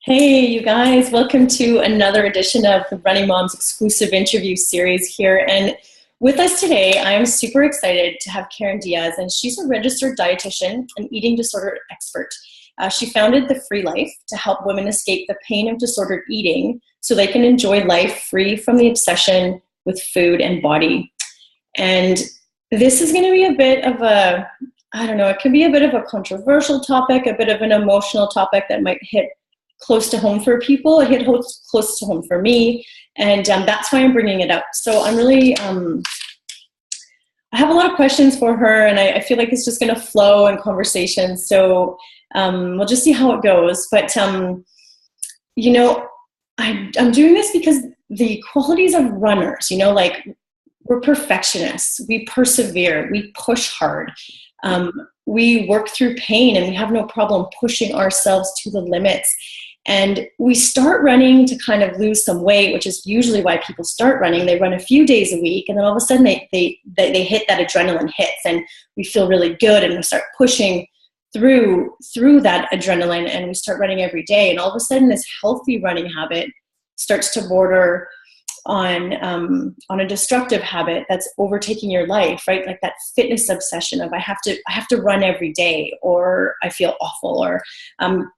Hey, you guys, welcome to another edition of the Running Moms exclusive interview series here. And with us today, I am super excited to have Karen Diaz, and she's a registered dietitian and eating disorder expert. She founded The Free Life to help women escape the pain of disordered eating so they can enjoy life free from the obsession with food and body. And this is going to be a bit of it could be a bit of a controversial topic, a bit of an emotional topic that might hit close to home for people. It hit close to home for me, and that's why I'm bringing it up. So I'm really, I have a lot of questions for her, and I feel like it's just going to flow in conversation. So we'll just see how it goes. But I'm doing this because the qualities of runners, like we're perfectionists, we persevere, we push hard. We work through pain, and we have no problem pushing ourselves to the limits. And we start running to kind of lose some weight, which is usually why people start running. They run a few days a week, and then all of a sudden they hit that adrenaline hits, and we feel really good, and we start pushing through that adrenaline, and we start running every day. And all of a sudden this healthy running habit starts to border on a destructive habit that's overtaking your life, right? Like that fitness obsession of I have to run every day, or I feel awful, or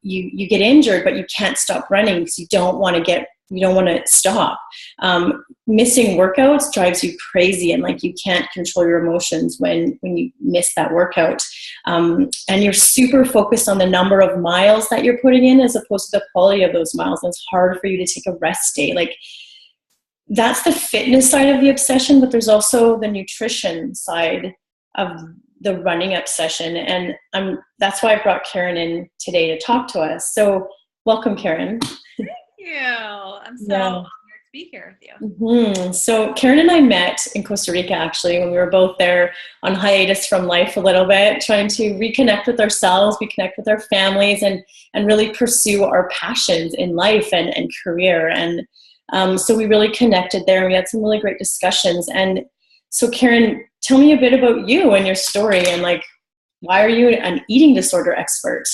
you get injured but you can't stop running because you don't want to stop. Missing workouts drives you crazy, and like you can't control your emotions when you miss that workout. And you're super focused on the number of miles that you're putting in as opposed to the quality of those miles. And it's hard for you to take a rest day. Like, that's the fitness side of the obsession, but there's also the nutrition side of the running obsession. And that's why I brought Karen in today to talk to us. So welcome, Karen. Thank you. I'm so honored to be here with you. Mm-hmm. So Karen and I met in Costa Rica, actually, when we were both there on hiatus from life a little bit, trying to reconnect with ourselves, reconnect with our families, and really pursue our passions in life and career. And so we really connected there, and we had some really great discussions. And so Karen, tell me a bit about you and your story, and like, why are you an eating disorder expert?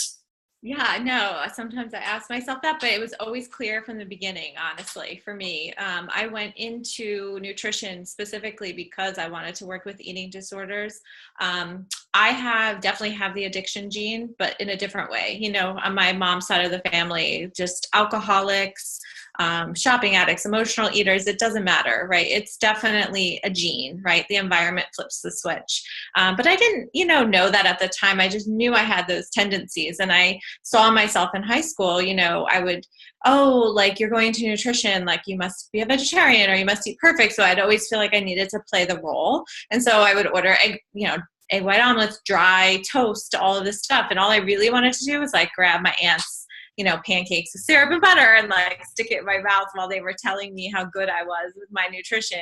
Yeah, no, sometimes I ask myself that, but it was always clear from the beginning, honestly, for me. I went into nutrition specifically because I wanted to work with eating disorders. I definitely have the addiction gene, but in a different way. On my mom's side of the family, just alcoholics, shopping addicts, emotional eaters, it doesn't matter, right? It's definitely a gene, right? The environment flips the switch. But I didn't, know that at the time. I just knew I had those tendencies, and I saw myself in high school. I would, like, you're going to nutrition, like you must be a vegetarian or you must eat perfect. So I'd always feel like I needed to play the role. And so I would order egg white omelets, dry toast, all of this stuff. And all I really wanted to do was like grab my aunt's pancakes with syrup and butter and like stick it in my mouth while they were telling me how good I was with my nutrition,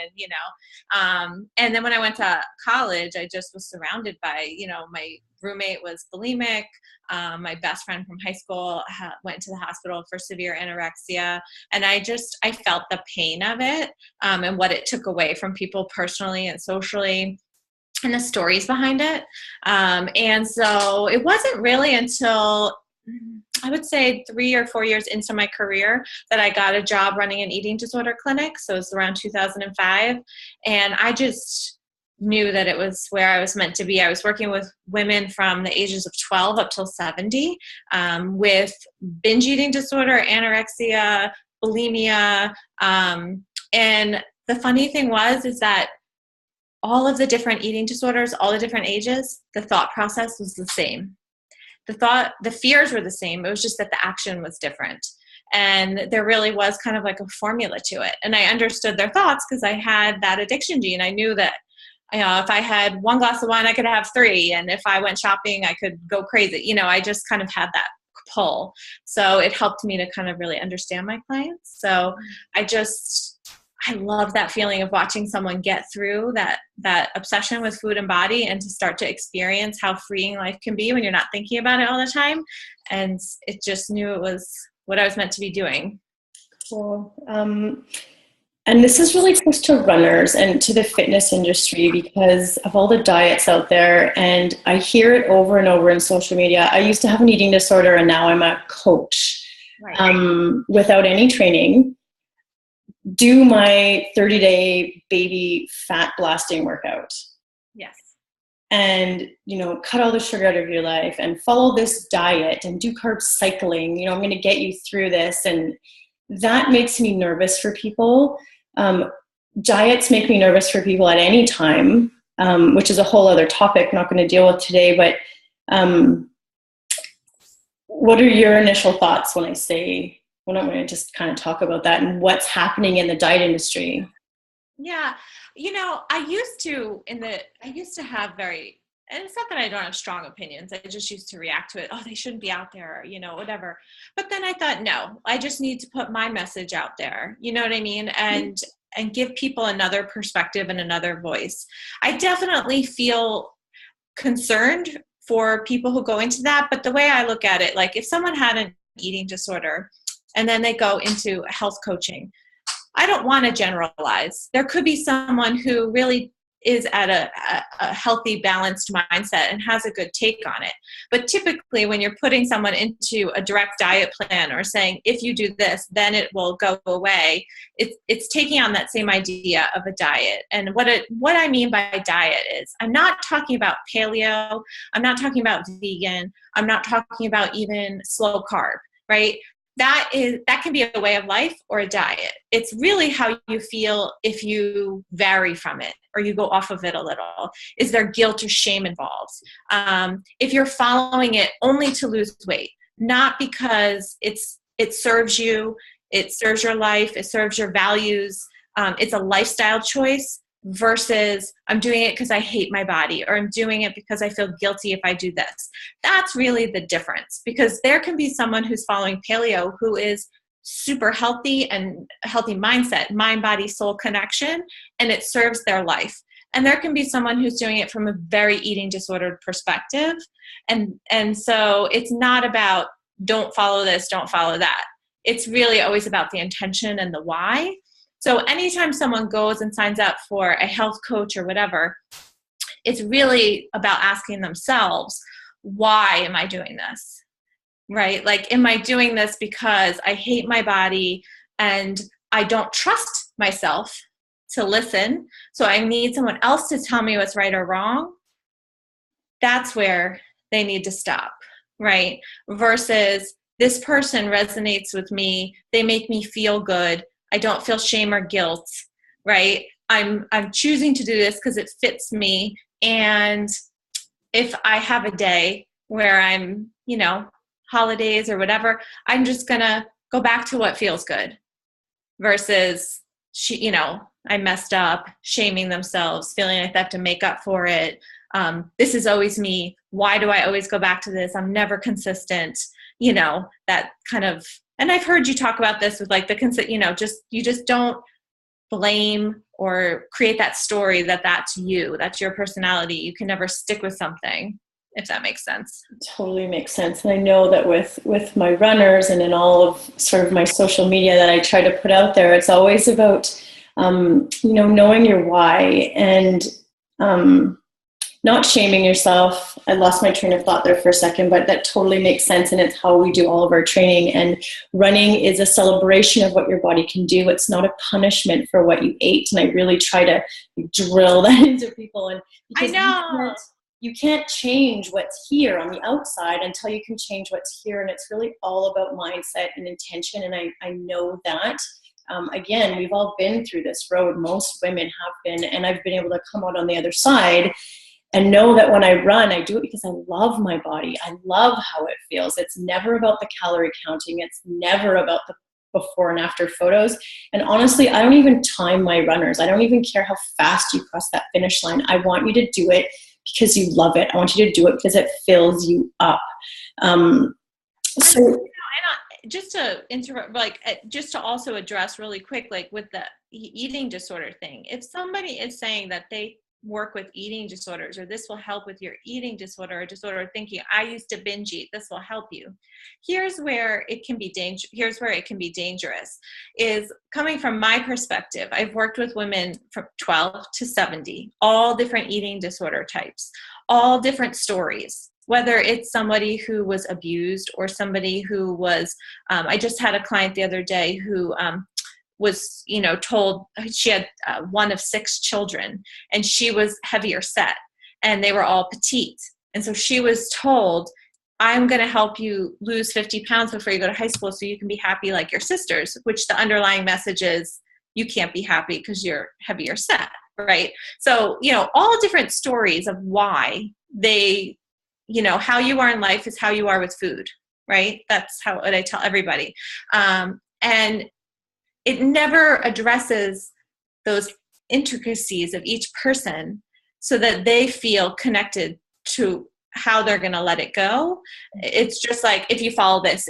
And then when I went to college, I just was surrounded by, my roommate was bulimic. My best friend from high school went to the hospital for severe anorexia. And I felt the pain of it and what it took away from people personally and socially, and the stories behind it. And so it wasn't really until I would say 3 or 4 years into my career that I got a job running an eating disorder clinic. So it was around 2005. And I just knew that it was where I was meant to be. I was working with women from the ages of 12 up till 70 with binge eating disorder, anorexia, bulimia. And the funny thing is that all of the different eating disorders, all the different ages, the thought process was the same. The fears were the same. It was just that the action was different. And there really was kind of like a formula to it. And I understood their thoughts because I had that addiction gene. I knew that, if I had one glass of wine, I could have 3. And if I went shopping, I could go crazy. I just kind of had that pull. So it helped me to kind of really understand my clients. So I love that feeling of watching someone get through that obsession with food and body, and to start to experience how freeing life can be when you're not thinking about it all the time. And it just knew it was what I was meant to be doing. Cool. And this is really close to runners and to the fitness industry because of all the diets out there. And I hear it over and over in social media. I used to have an eating disorder, and now I'm a coach. Right. Without any training, do my 30-day baby fat blasting workout. Yes. And, cut all the sugar out of your life and follow this diet and do carb cycling. I'm going to get you through this. And that makes me nervous for people. Diets make me nervous for people at any time, which is a whole other topic I'm not going to deal with today. But what are your initial thoughts when I'm going to just kind of talk about that and what's happening in the diet industry? Yeah. I used to have and it's not that I don't have strong opinions. I just used to react to it. Oh, they shouldn't be out there, whatever. But then I thought, no, I just need to put my message out there. You know what I mean? And give people another perspective and another voice. I definitely feel concerned for people who go into that. But the way I look at it, like if someone had an eating disorder and then they go into health coaching, I don't want to generalize. There could be someone who really is at a healthy, balanced mindset and has a good take on it. But typically when you're putting someone into a direct diet plan or saying, if you do this, then it will go away, it's taking on that same idea of a diet. And what I mean by diet is, I'm not talking about paleo, I'm not talking about vegan, I'm not talking about even slow carb, right? That can be a way of life or a diet. It's really how you feel if you vary from it or you go off of it a little. Is there guilt or shame involved? If you're following it only to lose weight, not because it serves you, it serves your life, it serves your values, it's a lifestyle choice, versus I'm doing it because I hate my body, or I'm doing it because I feel guilty if I do this. That's really the difference, because there can be someone who's following paleo who is super healthy and healthy mindset, mind, body, soul connection, and it serves their life. And there can be someone who's doing it from a very eating disordered perspective. And so it's not about don't follow this, don't follow that. It's really always about the intention and the why. So anytime someone goes and signs up for a health coach or whatever, it's really about asking themselves, why am I doing this? Right? Like, am I doing this because I hate my body and I don't trust myself to listen, so I need someone else to tell me what's right or wrong? That's where they need to stop, right? Versus this person resonates with me, they make me feel good, I don't feel shame or guilt, right? I'm choosing to do this because it fits me. And if I have a day where I'm, holidays or whatever, I'm just going to go back to what feels good, versus, I messed up, shaming themselves, feeling like they have to make up for it. This is always me. Why do I always go back to this? I'm never consistent, that kind of. And I've heard you talk about this with like you just don't blame or create that story that's you, that's your personality. You can never stick with something, if that makes sense. Totally makes sense. And I know that with my runners and in all of sort of my social media that I try to put out there, it's always about, knowing your why and not shaming yourself. I lost my train of thought there for a second, but that totally makes sense. And it's how we do all of our training. And running is a celebration of what your body can do. It's not a punishment for what you ate. And I really try to drill that into people. And I know you can't change what's here on the outside until you can change what's here. And it's really all about mindset and intention. And I know that. Again, we've all been through this road. Most women have been. And I've been able to come out on the other side and know that when I run, I do it because I love my body. I love how it feels. It's never about the calorie counting. It's never about the before and after photos. And honestly, I don't even time my runners. I don't even care how fast you cross that finish line. I want you to do it because you love it. I want you to do it because it fills you up. Just to interrupt, just to also address really quick, like with the eating disorder thing, if somebody is saying that they work with eating disorders, or this will help with your eating disorder or disorder thinking, I used to binge eat, this will help you. Here's where it can be dangerous, is coming from my perspective. I've worked with women from 12 to 70, all different eating disorder types, all different stories, whether it's somebody who was abused or somebody who was, I just had a client the other day who was, told she had one of 6 children, and she was heavier set, and they were all petite. And so she was told, I'm going to help you lose 50 pounds before you go to high school so you can be happy like your sisters, which the underlying message is you can't be happy because you're heavier set, right? So, all different stories of why they, how you are in life is how you are with food, right? That's what I tell everybody. And it never addresses those intricacies of each person so that they feel connected to how they're going to let it go. It's just like, if you follow this,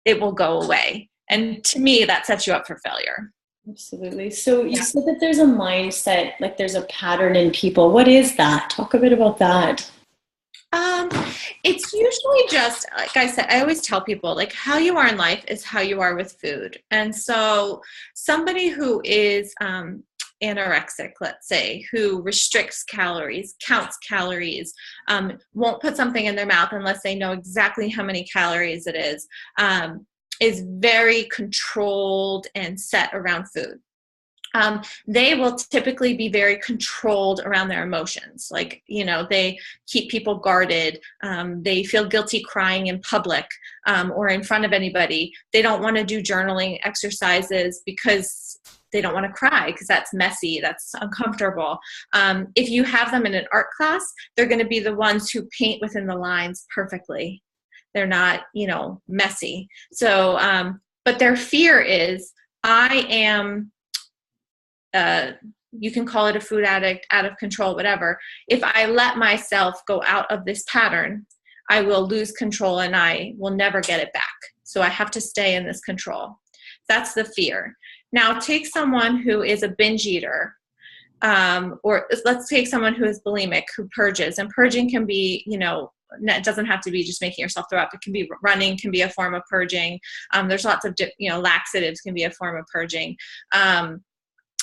it will go away. And to me, that sets you up for failure. Absolutely. So you said that there's a mindset, like there's a pattern in people. What is that? Talk a bit about that. It's usually just, like I said, I always tell people, like, how you are in life is how you are with food. And so somebody who is anorexic, let's say, who restricts calories, counts calories, won't put something in their mouth unless they know exactly how many calories it is very controlled and set around food. They will typically be very controlled around their emotions. Like, they keep people guarded. They feel guilty crying in public or in front of anybody. They don't want to do journaling exercises because they don't want to cry because that's messy, that's uncomfortable. If you have them in an art class, they're going to be the ones who paint within the lines perfectly. They're not, messy. So, but their fear is, I am, you can call it a food addict, out of control, whatever. If I let myself go out of this pattern, I will lose control and I will never get it back. So I have to stay in this control. That's the fear. Now take someone who is a binge eater, or let's take someone who is bulimic, who purges. And purging can be, it doesn't have to be just making yourself throw up. It can be running, can be a form of purging. There's lots of, laxatives can be a form of purging.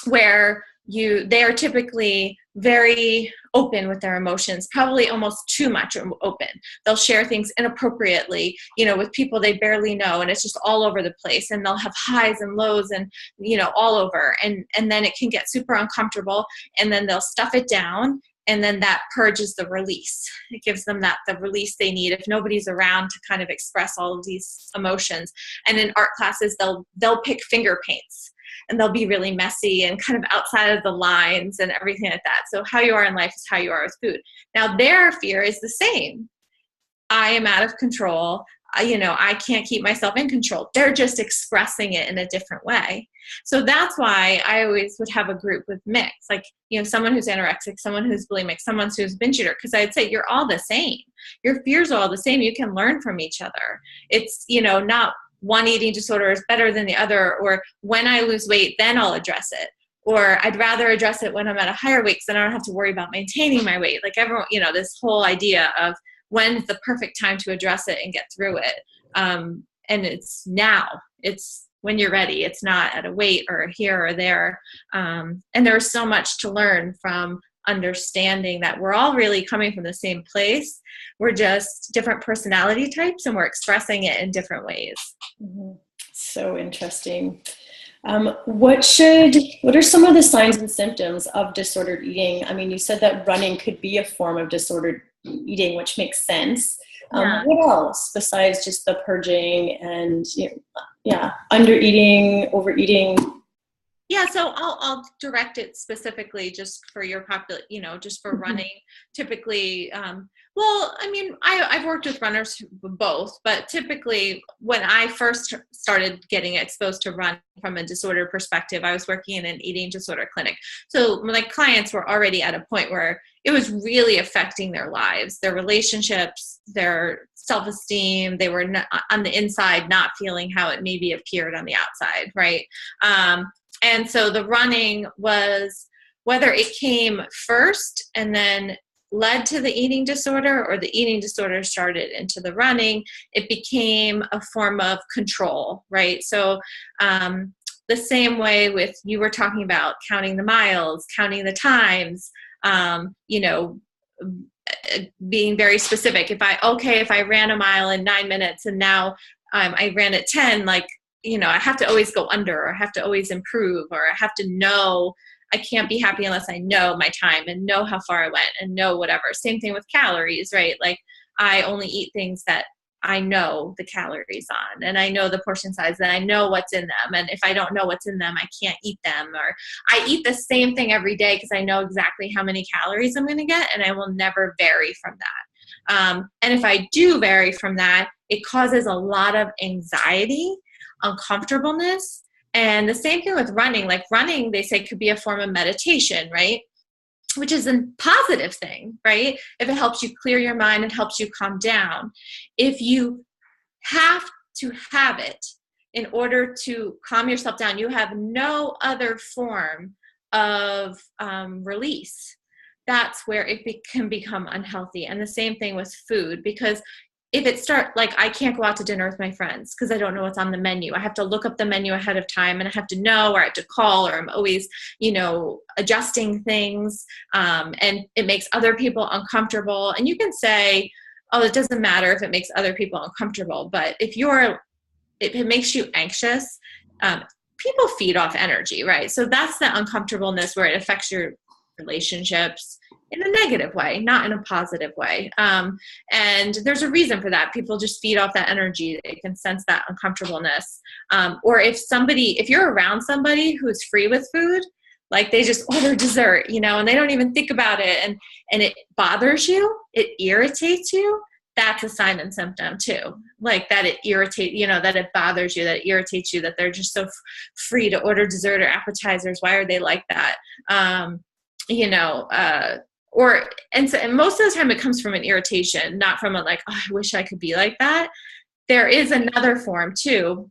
Where they are typically very open with their emotions, probably almost too much open. They'll share things inappropriately, with people they barely know, and it's just all over the place. And they'll have highs and lows and, all over. And then it can get super uncomfortable, and then they'll stuff it down. And then that purges the release. It gives them the release they need if nobody's around to kind of express all of these emotions. And in art classes, they'll pick finger paints. And they'll be really messy and kind of outside of the lines and everything like that. So how you are in life is how you are with food. Now their fear is the same. I am out of control. I can't keep myself in control. They're just expressing it in a different way. So that's why I always would have a group with mix, like, someone who's anorexic, someone who's bulimic, someone who's binge eater, because I'd say you're all the same. Your fears are all the same. You can learn from each other. It's, not one eating disorder is better than the other, or when I lose weight, then I'll address it. Or I'd rather address it when I'm at a higher weight because then I don't have to worry about maintaining my weight. Like everyone, this whole idea of when's the perfect time to address it and get through it. And it's now. It's when you're ready. It's not at a weight or here or there. And there's so much to learn from understanding that we're all really coming from the same place. We're just different personality types and we're expressing it in different ways. Mm-hmm. So interesting. What are some of the signs and symptoms of disordered eating? I mean, you said that running could be a form of disordered eating, which makes sense. What else besides just the purging and under eating, overeating? Yeah, so I'll direct it specifically just for your just for running. Typically, I've worked with runners both, but typically when I first started getting exposed to run from a disorder perspective, I was working in an eating disorder clinic. So my clients were already at a point where it was really affecting their lives, their relationships, their self-esteem. They were on the inside not feeling how it maybe appeared on the outside, right? And so the running was, whether it came first and then led to the eating disorder or the eating disorder started into the running, it became a form of control, right? So the same way with, you were talking about counting the miles, counting the times, being very specific. If I ran a mile in 9 minutes and now I ran at 10, like, I have to always go under, or I have to always improve, or I have to know. I can't be happy unless I know my time and know how far I went and know whatever. Same thing with calories, right? Like, I only eat things that I know the calories on, and I know the portion size, and I know what's in them. And if I don't know what's in them, I can't eat them. Or I eat the same thing every day because I know exactly how many calories I'm going to get, and I will never vary from that. And if I do vary from that, it causes a lot of anxiety, uncomfortableness. And the same thing with running. Like, running, they say, could be a form of meditation, right? Which is a positive thing, right? If it helps you clear your mind and helps you calm down. If you have to have it in order to calm yourself down, you have no other form of release. That's where it can become unhealthy. And the same thing with food, because if it starts, like, I can't go out to dinner with my friends because I don't know what's on the menu. I have to look up the menu ahead of time, and I have to know, or I have to call, or I'm always, adjusting things. And it makes other people uncomfortable. And you can say, oh, it doesn't matter if it makes other people uncomfortable. But if it makes you anxious, people feed off energy, right? So that's the uncomfortableness where it affects your relationships in a negative way, not in a positive way. And there's a reason for that. People just feed off that energy. They can sense that uncomfortableness. Or if you're around somebody who's free with food, like, they just order dessert, and they don't even think about it, and it bothers you, it irritates you, that's a sign and symptom too. Like, that it irritates, that it bothers you, that it irritates you, that they're just so free to order dessert or appetizers. Why are they like that? And most of the time it comes from an irritation, not from a like, oh, I wish I could be like that. There is another form too,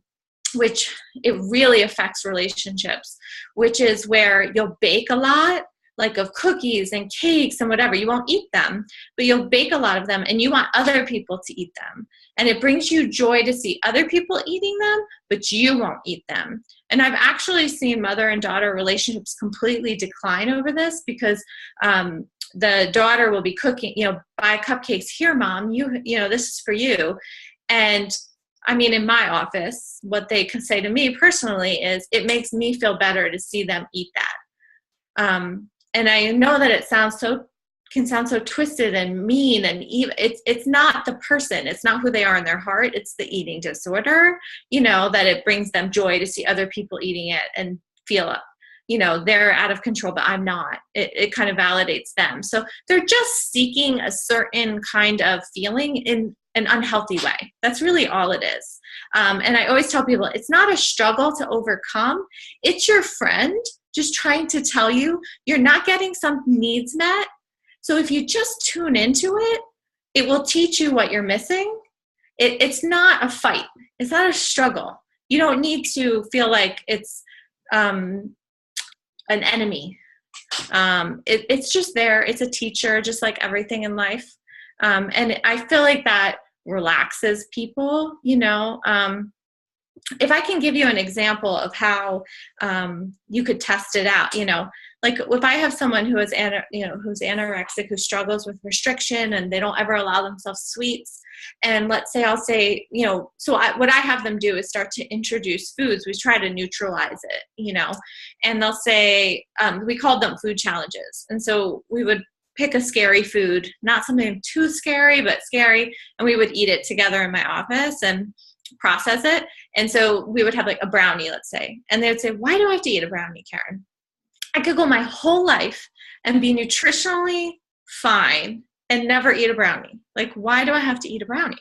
which it really affects relationships, which is where you'll bake a lot, like, of cookies and cakes and whatever. You won't eat them, but you'll bake a lot of them, and you want other people to eat them. And it brings you joy to see other people eating them, but you won't eat them. And I've actually seen mother and daughter relationships completely decline over this, because the daughter will be cooking, buy cupcakes. Here, Mom, this is for you. And I mean, in my office, what they can say to me personally is, it makes me feel better to see them eat that. And I know that it can sound so twisted and mean, and even it's not the person, it's not who they are in their heart, it's the eating disorder, that it brings them joy to see other people eating it and feel, they're out of control, but I'm not. It kind of validates them. So they're just seeking a certain kind of feeling in an unhealthy way. That's really all it is. And I always tell people, it's not a struggle to overcome. It's your friend just trying to tell you you're not getting some needs met. So if you just tune into it, it will teach you what you're missing. It's not a fight. It's not a struggle. You don't need to feel like it's an enemy. It's just there. It's a teacher, just like everything in life. And I feel like that relaxes people, if I can give you an example of how you could test it out, like if I have someone who is, who's anorexic, who struggles with restriction, and they don't ever allow themselves sweets. And let's say I'll say, what I have them do is start to introduce foods. We try to neutralize it, and they'll say, we called them food challenges. And so we would pick a scary food, not something too scary, but scary. And we would eat it together in my office and process it. And so we would have like a brownie, let's say, and they would say, why do I have to eat a brownie, Karen? I could go my whole life and be nutritionally fine and never eat a brownie. Like, why do I have to eat a brownie?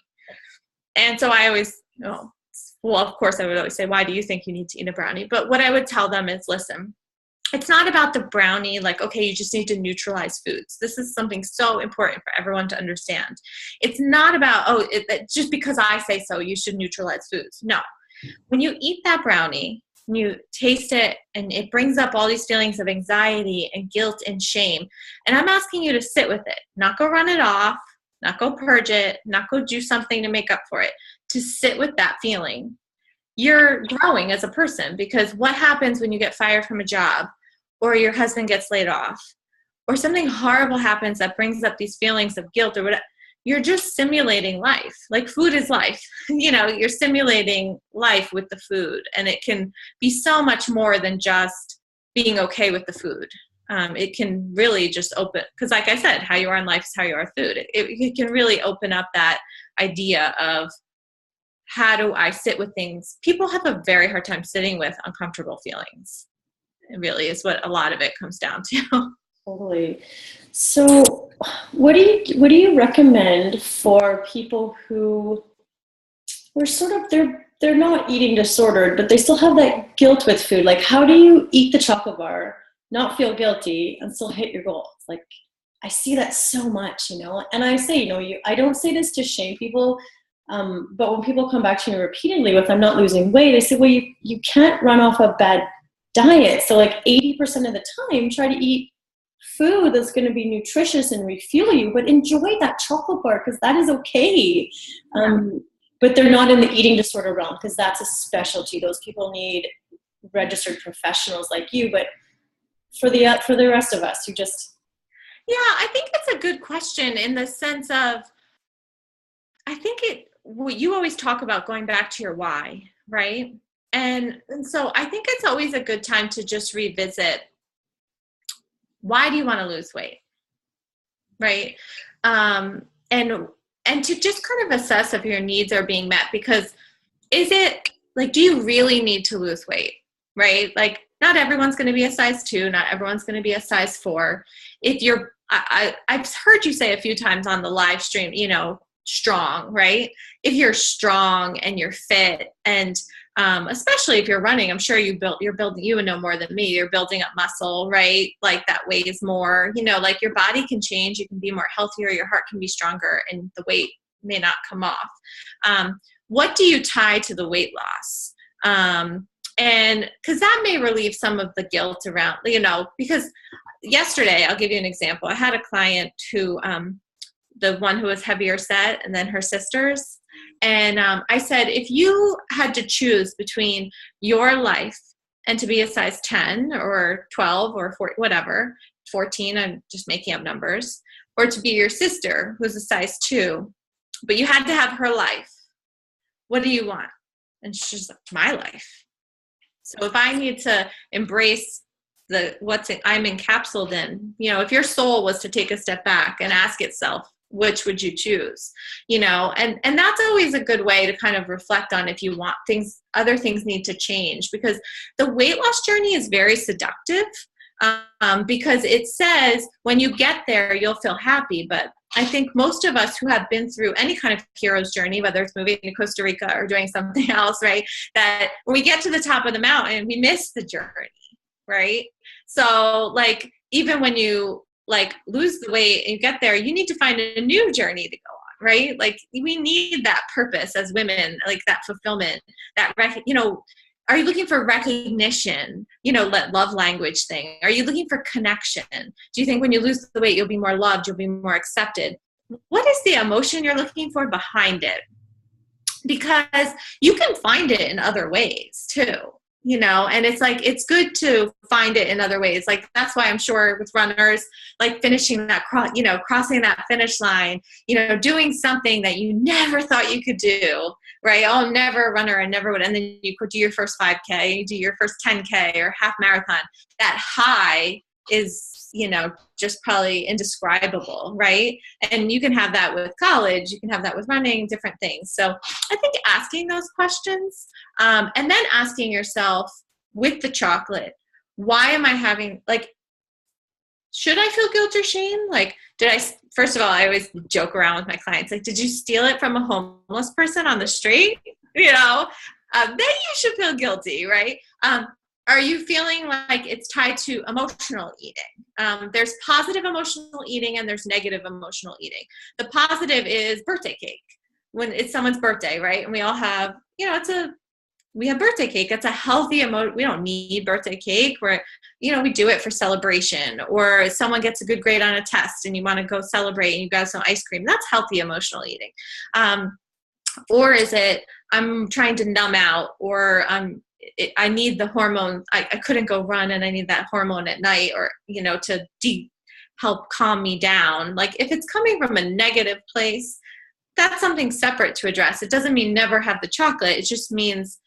And so I always, well, of course I would always say, why do you think you need to eat a brownie? But what I would tell them is, listen, it's not about the brownie, like, okay, you just need to neutralize foods. This is something so important for everyone to understand. It's not about, just because I say so, you should neutralize foods. No. When you eat that brownie, and you taste it, and it brings up all these feelings of anxiety and guilt and shame, and I'm asking you to sit with it, not go run it off, not go purge it, not go do something to make up for it, to sit with that feeling. You're growing as a person, because what happens when you get fired from a job, or your husband gets laid off, or something horrible happens that brings up these feelings of guilt or whatever, you're just simulating life. Like food is life. You're simulating life with the food, and it can be so much more than just being okay with the food. It can really just open, because like I said, how you are in life is how you are in food. It can really open up that idea of, how do I sit with things? People have a very hard time sitting with uncomfortable feelings. It really is what a lot of it comes down to. Totally. So what do you recommend for people who are sort of, they're not eating disordered, but they still have that guilt with food? Like, how do you eat the chocolate bar, not feel guilty, and still hit your goals? Like, I see that so much, and I say, I don't say this to shame people, but when people come back to me repeatedly with, I'm not losing weight, I say, well, you can't run off a bad diet. So like 80% of the time, try to eat food that's going to be nutritious and refuel you, but enjoy that chocolate bar, because that is okay. But they're not in the eating disorder realm, because that's a specialty. Those people need registered professionals like you. But for the rest of us who just... Yeah, I think it's a good question, in the sense of, I think you always talk about going back to your why, right? And so I think it's always a good time to just revisit, why do you want to lose weight, right? And to just kind of assess if your needs are being met, because is it like, do you really need to lose weight, right? Like, not everyone's going to be a size 2, not everyone's going to be a size 4. If you're, I've heard you say a few times on the live stream, strong, right? If you're strong and you're fit, and especially if you're running, I'm sure you're building, you would know more than me, you're building up muscle, right? Like that weighs more, like your body can change, you can be more healthier, your heart can be stronger, and the weight may not come off. What do you tie to the weight loss? And because that may relieve some of the guilt around, because yesterday, I'll give you an example. I had a client who, the one who was heavier set, and then her sisters. And I said, if you had to choose between your life and to be a size 10 or 12 or 14, whatever, 14, I'm just making up numbers, or to be your sister who's a size 2, but you had to have her life, what do you want? And she's like, my life. So if I need to embrace I'm encapsulated in, if your soul was to take a step back and ask itself, which would you choose? And that's always a good way to kind of reflect on if you want other things need to change, because the weight loss journey is very seductive, because it says when you get there, you'll feel happy. But I think most of us who have been through any kind of hero's journey, whether it's moving to Costa Rica or doing something else, right, that when we get to the top of the mountain, we miss the journey, right? So like, even when you lose the weight and you get there, you need to find a new journey to go on, right? Like, we need that purpose as women, like that fulfillment, that, are you looking for recognition? That love language thing. Are you looking for connection? Do you think when you lose the weight, you'll be more loved, you'll be more accepted? What is the emotion you're looking for behind it? Because you can find it in other ways too. And it's like, it's good to find it in other ways. Like, that's why I'm sure with runners, like finishing that, crossing that finish line, doing something that you never thought you could do, right? Oh, I'm never a runner, I never would. And then you could do your first 5K, you do your first 10K or half marathon. That high is, just probably indescribable, right? And you can have that with college, you can have that with running, different things. So I think asking those questions, and then asking yourself with the chocolate, why am I having, should I feel guilt or shame? First of all, I always joke around with my clients, did you steal it from a homeless person on the street? Then you should feel guilty, right? Are you feeling like it's tied to emotional eating? There's positive emotional eating and there's negative emotional eating. The positive is birthday cake. When it's someone's birthday, right? And we all have, we have birthday cake. It's a healthy we don't need birthday cake. We do it for celebration, or someone gets a good grade on a test and you want to go celebrate and you got some ice cream. That's healthy emotional eating. Or is it, I'm trying to numb out, or I need the hormone. I couldn't go run and I need that hormone at night, or, to help calm me down. Like if it's coming from a negative place, that's something separate to address. It doesn't mean never have the chocolate. It just means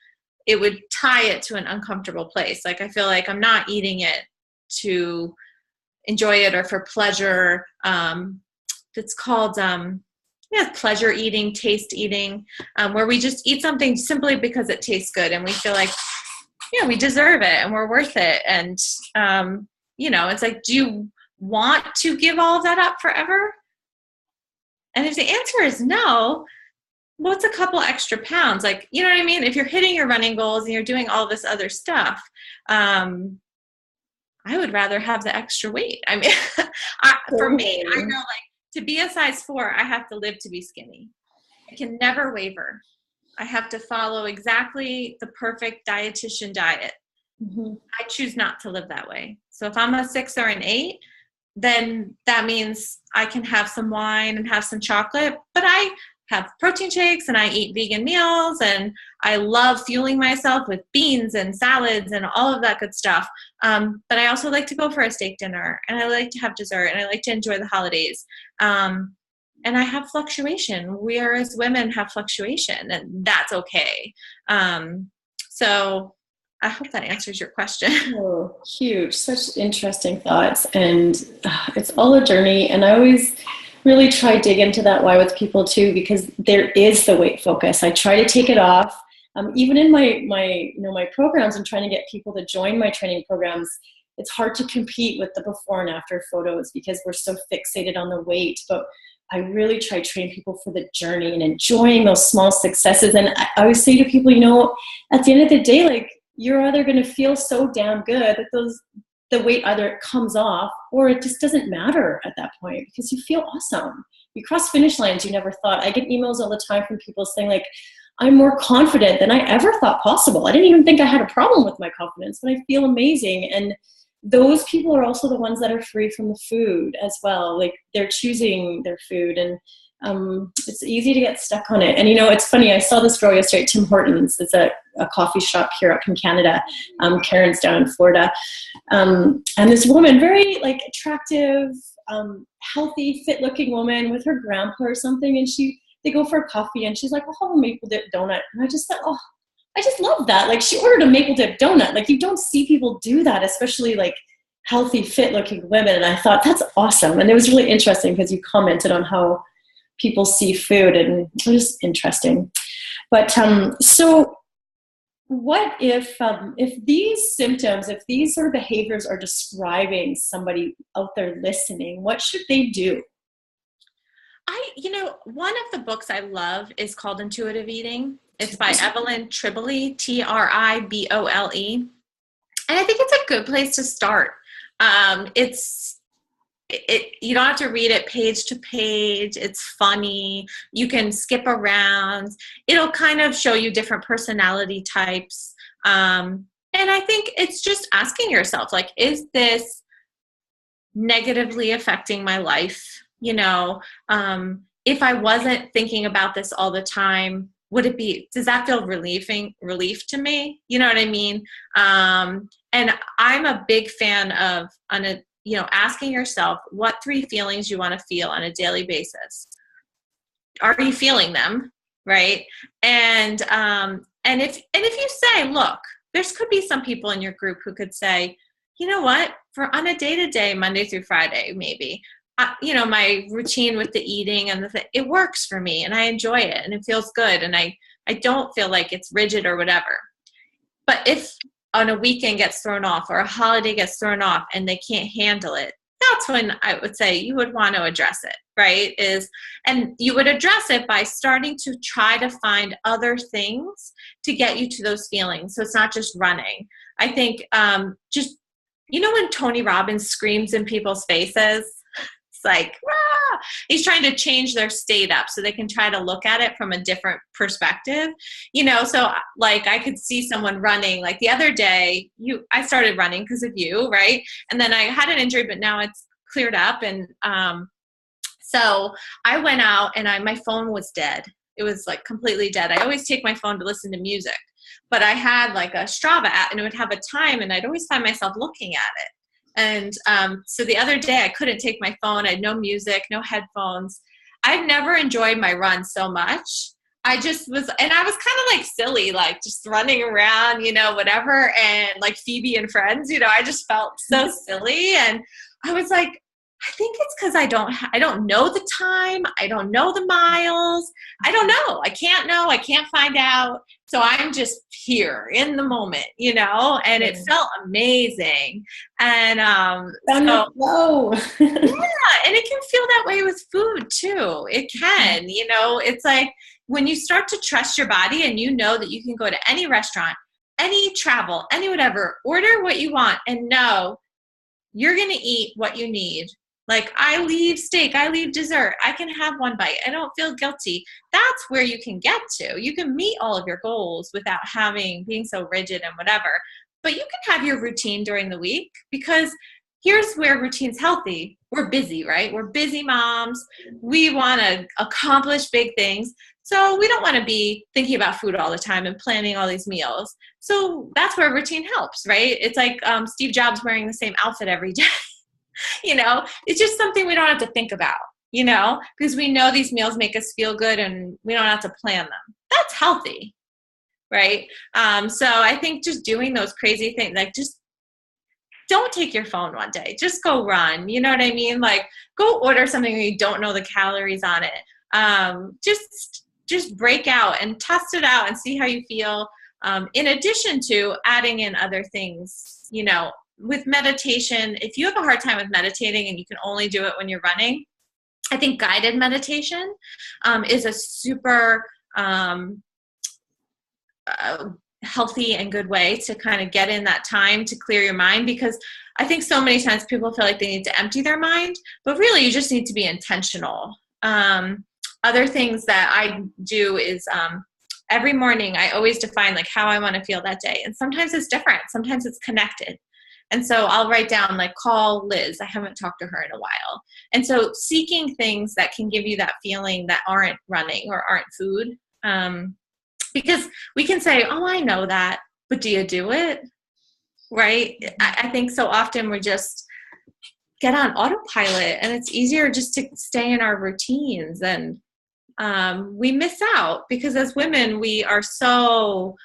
it would tie it to an uncomfortable place. Like I feel like I'm not eating it to enjoy it or for pleasure. It's called pleasure eating, taste eating, where we just eat something simply because it tastes good and we feel like, we deserve it and we're worth it. And, it's like, do you want to give all of that up forever? And if the answer is no, what's a couple extra pounds? Like, you know what I mean? If you're hitting your running goals and you're doing all this other stuff, I would rather have the extra weight. I mean, for me, I know like to be a size 4, I have to live to be skinny. I can never waver. I have to follow exactly the perfect dietitian diet. Mm-hmm. I choose not to live that way. So if I'm a 6 or an 8, then that means I can have some wine and have some chocolate, but I have protein shakes and I eat vegan meals and I love fueling myself with beans and salads and all of that good stuff. But I also like to go for a steak dinner and I like to have dessert and I like to enjoy the holidays. And I have fluctuation. We are as women have fluctuation and that's okay. So I hope that answers your question. Oh, huge. Such interesting thoughts. And it's all a journey. And I always really try to dig into that why with people too, because there is the weight focus. I try to take it off. Even in my programs, I'm trying to get people to join my training programs. It's hard to compete with the before and after photos because we're so fixated on the weight. But I really try to train people for the journey and enjoying those small successes. And I always say to people, at the end of the day, like, you're either going to feel so damn good that the weight either comes off or it just doesn't matter at that point because you feel awesome. You cross finish lines you never thought. I get emails all the time from people saying like, I'm more confident than I ever thought possible. I didn't even think I had a problem with my confidence, but I feel amazing. And those people are also the ones that are free from the food as well. Like they're choosing their food and it's easy to get stuck on it. And it's funny, I saw this girl yesterday at Tim Hortons. It's a coffee shop here up in Canada. Karen's down in Florida. And this woman, very like attractive, healthy, fit looking woman with her grandpa or something. And they go for a coffee and she's like, I'll have a maple dip donut. And I just thought, I just love that. Like she ordered a maple dip donut. Like you don't see people do that, especially like healthy, fit looking women. And I thought that's awesome. And it was really interesting because you commented on how people see food and it was interesting. But so what if these symptoms, if these sort of behaviors are describing somebody out there listening, what should they do? One of the books I love is called Intuitive Eating. It's by Evelyn Tribole, Tribole. And I think it's a good place to start. You don't have to read it page to page. It's funny. You can skip around. It'll kind of show you different personality types. And I think it's just asking yourself, like, is this negatively affecting my life? If I wasn't thinking about this all the time, does that feel relief to me? You know what I mean? And I'm a big fan of, asking yourself what 3 feelings you want to feel on a daily basis. Are you feeling them? Right. And if you say, look, there could be some people in your group who could say, you know what, on a day-to-day, Monday through Friday, maybe, my routine with the eating and it works for me and I enjoy it and it feels good. And I don't feel like it's rigid or whatever. But if on a weekend gets thrown off or a holiday gets thrown off and they can't handle it, that's when I would say you would want to address it, right? And you would address it by starting to try to find other things to get you to those feelings. So it's not just running. I think when Tony Robbins screams in people's faces, it's like, ah! He's trying to change their state up so they can try to look at it from a different perspective. So like I could see someone running. Like the other day, I started running because of you, right? And then I had an injury, but now it's cleared up. And so I went out and my phone was dead. It was like completely dead. I always take my phone to listen to music, but I had like a Strava app and it would have a time and I'd always find myself looking at it. And so the other day I couldn't take my phone. I had no music, no headphones. I've never enjoyed my run so much. I just was, and I was kind of like silly, like just running around, you know, whatever. And like Phoebe and Friends, you know, I just felt so silly. And I was like, I think it's because I don't know the time. I don't know the miles. I don't know. I can't find out. So I'm just here in the moment, you know, and it felt amazing. And flow. yeah, and it can feel that way with food too. It can, you know, it's like when you start to trust your body and you know that you can go to any restaurant, any travel, any whatever, order what you want and know you're going to eat what you need. Like I leave steak, I leave dessert, I can have one bite. I don't feel guilty. That's where you can get to. You can meet all of your goals without being so rigid and whatever. But you can have your routine during the week, because here's where routine's healthy. We're busy, right? We're busy moms. We want to accomplish big things. So we don't want to be thinking about food all the time and planning all these meals. So that's where routine helps, right? It's like Steve Jobs wearing the same outfit every day. You know, it's just something we don't have to think about, you know, because we know these meals make us feel good and we don't have to plan them. That's healthy, right? So I think just doing those crazy things, like just don't take your phone one day. Just go run. You know what I mean? Like go order something where you don't know the calories on it. Just break out and test it out and see how you feel. In addition to adding in other things, you know, with meditation, if you have a hard time with meditating and you can only do it when you're running, I think guided meditation is a super healthy and good way to kind of get in that time to clear your mind, because I think so many times people feel like they need to empty their mind, but really you just need to be intentional. Other things that I do is every morning I always define like how I want to feel that day. And sometimes it's different. Sometimes it's connected. And so I'll write down like call Liz. I haven't talked to her in a while. And so seeking things that can give you that feeling that aren't running or aren't food. Because we can say, oh, I know that, but do you do it? Right? I think so often we just get on autopilot and it's easier just to stay in our routines, and we miss out because as women, we are so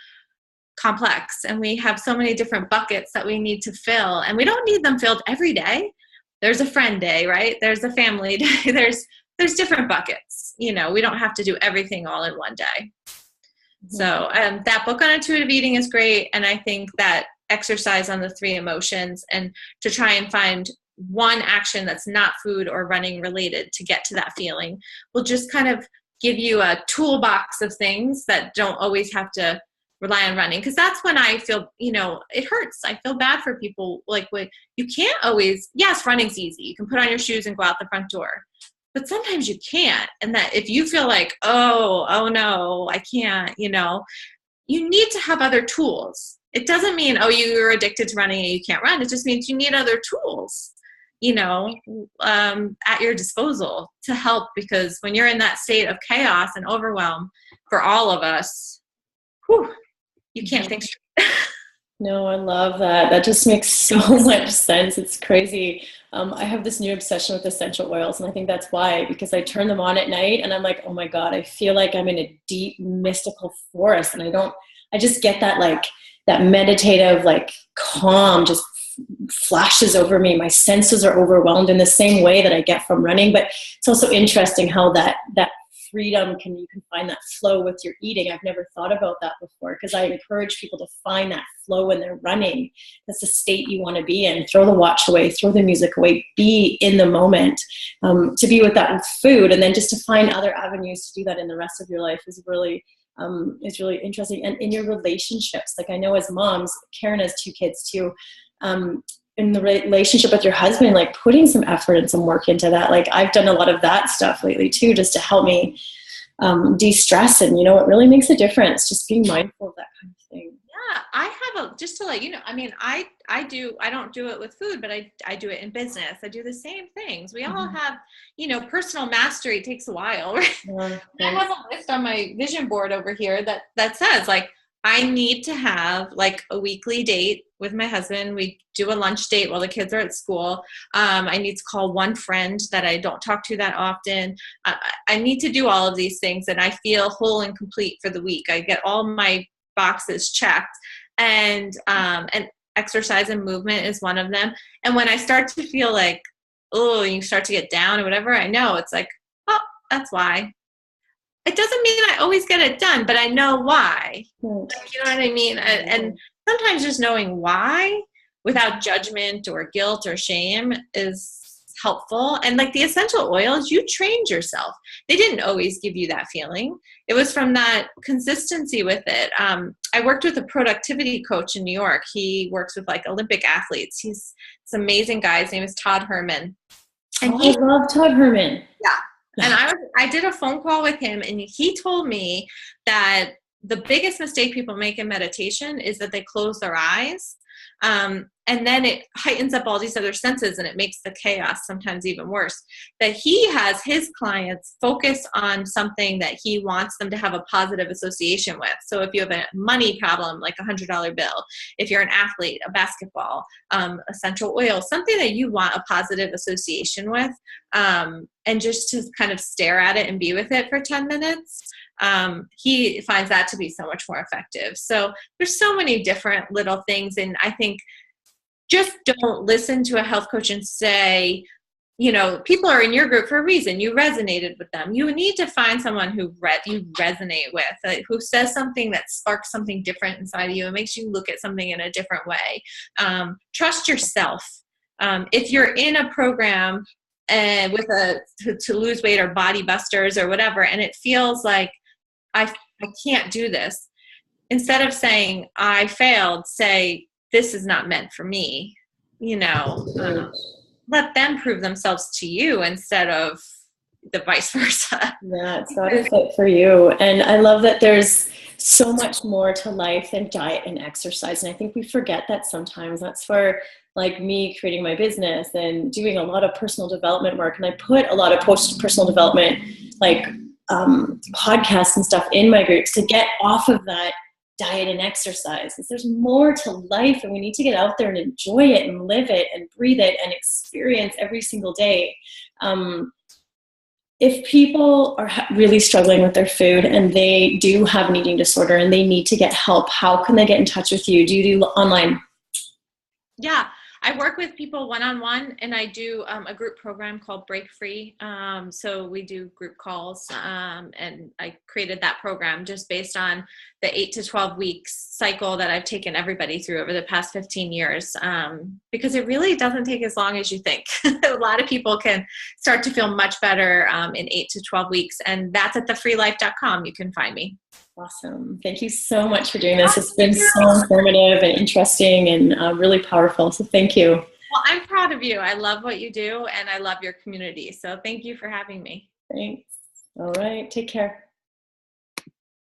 complex and we have so many different buckets that we need to fill, and we don't need them filled every day. There's a friend day, right? There's a family day. There's different buckets. You know, we don't have to do everything all in one day. So that book on intuitive eating is great. And I think that exercise on the 3 emotions and to try and find one action that's not food or running related to get to that feeling will just kind of give you a toolbox of things that don't always have to rely on running. Because that's when I feel, you know, it hurts. I feel bad for people. Like when you can't always, yes, running's easy. You can put on your shoes and go out the front door. But sometimes you can't. And that if you feel like, oh no, I can't, you know, you need to have other tools. It doesn't mean, oh, you're addicted to running and you can't run. It just means you need other tools, you know, at your disposal to help, because when you're in that state of chaos and overwhelm for all of us, you can't think straight. No, I love that. That just makes so much sense. It's crazy. I have this new obsession with essential oils, and I think that's why, because I turn them on at night and I'm like, oh my God, I feel like I'm in a deep mystical forest, and I just get that like that meditative, like calm just flashes over me. My senses are overwhelmed in the same way that I get from running. But it's also interesting how that freedom you can find that flow with your eating. I've never thought about that before, because I encourage people to find that flow when they're running. That's the state you want to be in. Throw the watch away, throw the music away, be in the moment. To be with that with food, and then just to find other avenues to do that in the rest of your life is really interesting. And in your relationships, like I know as moms, Karen has 2 kids too, in the relationship with your husband, like putting some effort and some work into that. Like I've done a lot of that stuff lately too, just to help me de-stress. And, you know, it really makes a difference, just being mindful of that kind of thing. Yeah, I have just to let you know, I mean, I don't do it with food, but I do it in business. I do the same things. We all have, you know, personal mastery takes a while, right? I have a list on my vision board over here that says like, I need to have like a weekly date with my husband. We do a lunch date while the kids are at school. I need to call one friend that I don't talk to that often. I need to do all of these things, and I feel whole and complete for the week. I get all my boxes checked, and exercise and movement is one of them. And when I start to feel like, oh, you start to get down or whatever, I know it's like, oh, that's why. It doesn't mean I always get it done, but I know why. Like, you know what I mean? And sometimes just knowing why without judgment or guilt or shame is helpful. And like the essential oils, you trained yourself. They didn't always give you that feeling. It was from that consistency with it. I worked with a productivity coach in New York. He works with like Olympic athletes. He's this amazing guy. His name is Todd Herman. And I love Todd Herman. Yeah. And I did a phone call with him, and he told me that the biggest mistake people make in meditation is that they close their eyes. And then it heightens up all these other senses, and it makes the chaos sometimes even worse. That he has his clients focus on something that he wants them to have a positive association with. So if you have a money problem, like $100 bill, if you're an athlete, a basketball, essential oil, something that you want a positive association with, and just to kind of stare at it and be with it for 10 minutes, he finds that to be so much more effective. So there's so many different little things. And I think just don't listen to a health coach and say, you know, people are in your group for a reason. You resonated with them. You need to find someone who you resonate with, who says something that sparks something different inside of you and makes you look at something in a different way. Trust yourself. If you're in a program with to lose weight or body busters or whatever, and it feels like I can't do this, instead of saying I failed, say this is not meant for me. You know, let them prove themselves to you instead of the vice versa. Yeah, it's got to fit for you. And I love that there's so much more to life than diet and exercise. And I think we forget that sometimes. That's for like me creating my business and doing a lot of personal development work. And I put a lot of personal development, like podcasts and stuff in my groups to get off of that diet and exercise. There's more to life, and we need to get out there and enjoy it and live it and breathe it and experience every single day. If people are really struggling with their food and they do have an eating disorder and they need to get help, how can they get in touch with you? Do you do online? Yeah, I work with people one-on-one, and I do a group program called Break Free. So we do group calls, and I created that program just based on the 8 to 12 weeks cycle that I've taken everybody through over the past 15 years, because it really doesn't take as long as you think. A lot of people can start to feel much better in 8 to 12 weeks, and that's at thefreelife.com. You can find me. Awesome. Thank you so much for doing this. It's been so informative and interesting and really powerful. So thank you. Well, I'm proud of you. I love what you do, and I love your community. So thank you for having me. Thanks. All right. Take care.